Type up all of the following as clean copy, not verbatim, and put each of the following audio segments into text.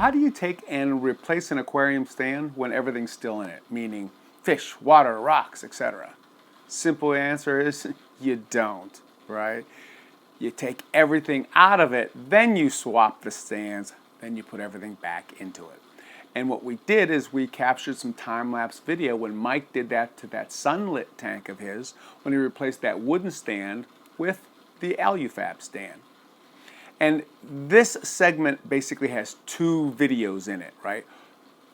how do you take and replace an aquarium stand when everything's still in it? Meaning fish, water, rocks, etc. Simple answer is you don't, right? You take everything out of it, then you swap the stands, then you put everything back into it. And what we did is we captured some time-lapse video when Mike did that to that sunlit tank of his when he replaced that wooden stand with the AluFab stand. And this segment basically has 2 videos in it, right?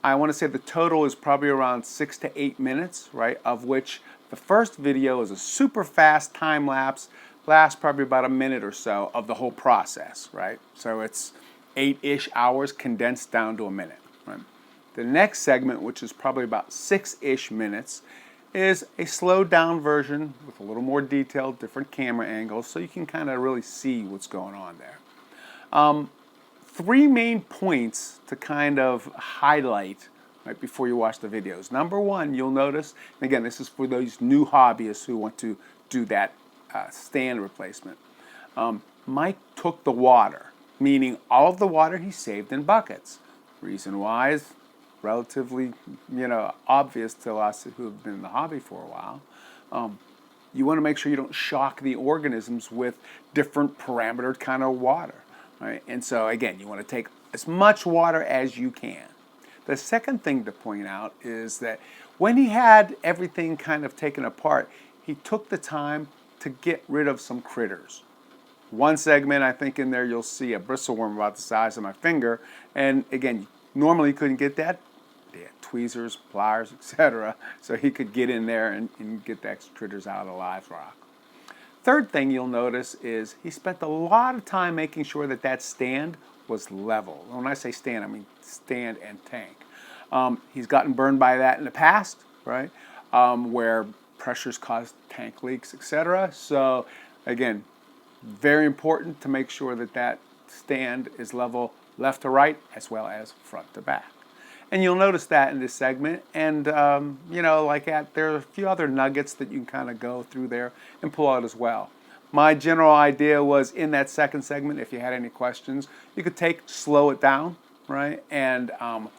I want to say the total is probably around 6 to 8 minutes, right? Of which the first video is a super fast time lapse, lasts probably about a minute or so of the whole process, right? So it's 8-ish hours condensed down to a minute, right? The next segment, which is probably about 6-ish minutes, is a slowed down version with a little more detail, different camera angles, so you can kind of really see what's going on there. 3 main points to kind of highlight right before you watch the videos. Number 1, you'll notice, and again, this is for those new hobbyists who want to do that stand replacement. Mike took the water, meaning all of the water he saved in buckets. Reason why is relatively, obvious to us who have been in the hobby for a while. You want to make sure you don't shock the organisms with different parameter kind of water, right? And so again, you want to take as much water as you can. The second thing to point out is that when he had everything kind of taken apart, he took the time to get rid of some critters. One segment, I think in there you'll see a bristleworm about the size of my finger, and again, normally you couldn't get that. They had tweezers, pliers, etc. So he could get in there and get the critters out of the live rock. Third thing you'll notice is he spent a lot of time making sure that that stand was level. When I say stand, I mean stand and tank. He's gotten burned by that in the past, right? Where pressures caused tank leaks, etc. So again, very important to make sure that that stand is level left to right as well as front to back. And you'll notice that in this segment, and there are a few other nuggets that you can kind of go through there and pull out as well. My general idea was in that second segment, if you had any questions, you could slow it down, right? And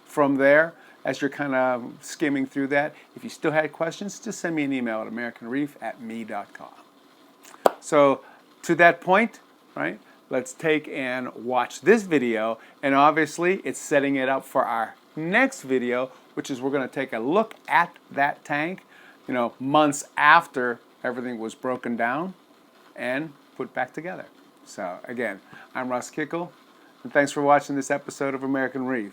from there, as you're kind of skimming through that, if you still had questions, just send me an email at AmericanReef@me.com. So to that point, right, let's take and watch this video, and obviously it's setting it up for our next video, which is we're going to take a look at that tank, months after everything was broken down and put back together. So again, I'm Russ Kickle, and thanks for watching this episode of American Reef.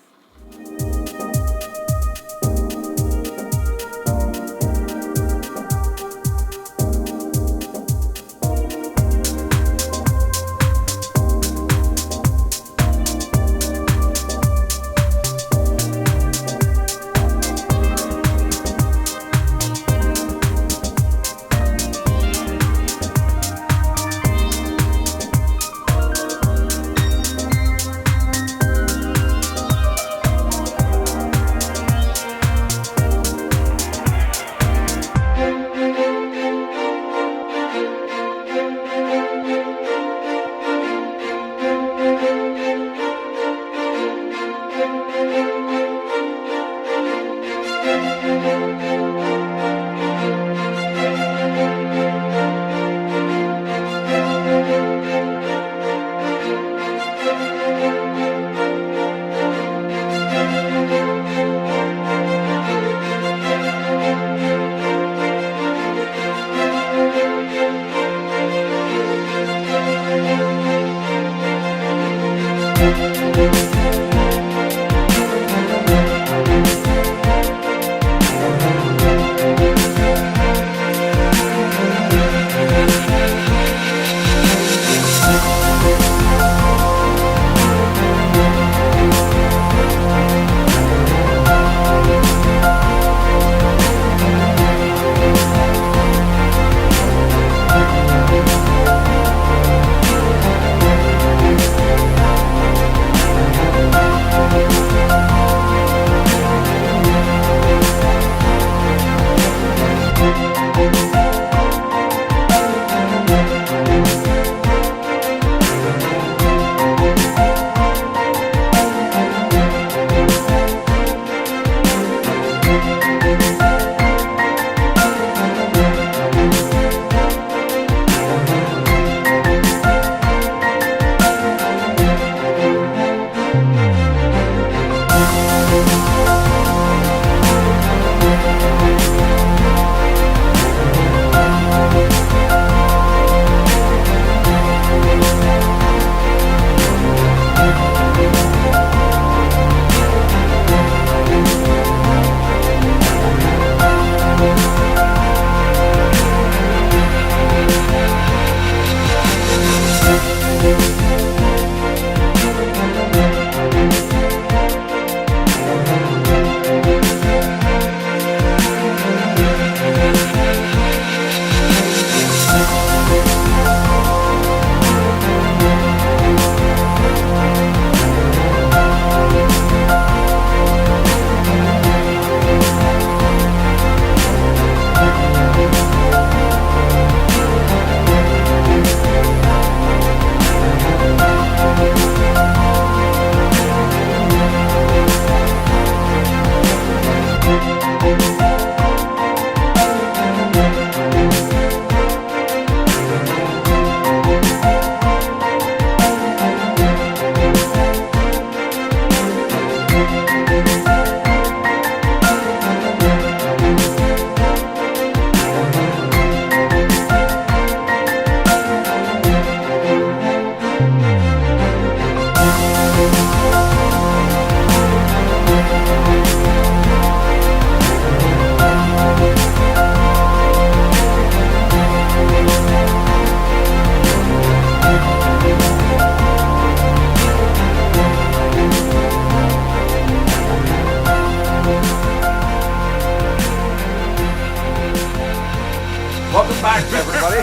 Welcome back, everybody.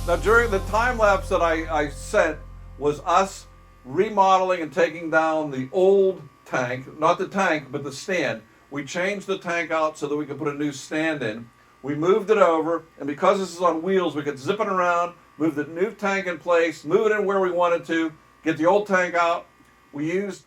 Now, during the time lapse that I sent was us remodeling and taking down the old tank, not the tank, but the stand. We changed the tank out so that we could put a new stand in. We moved it over, and because this is on wheels, we could zip it around, move the new tank in place, move it in where we wanted to, get the old tank out. We used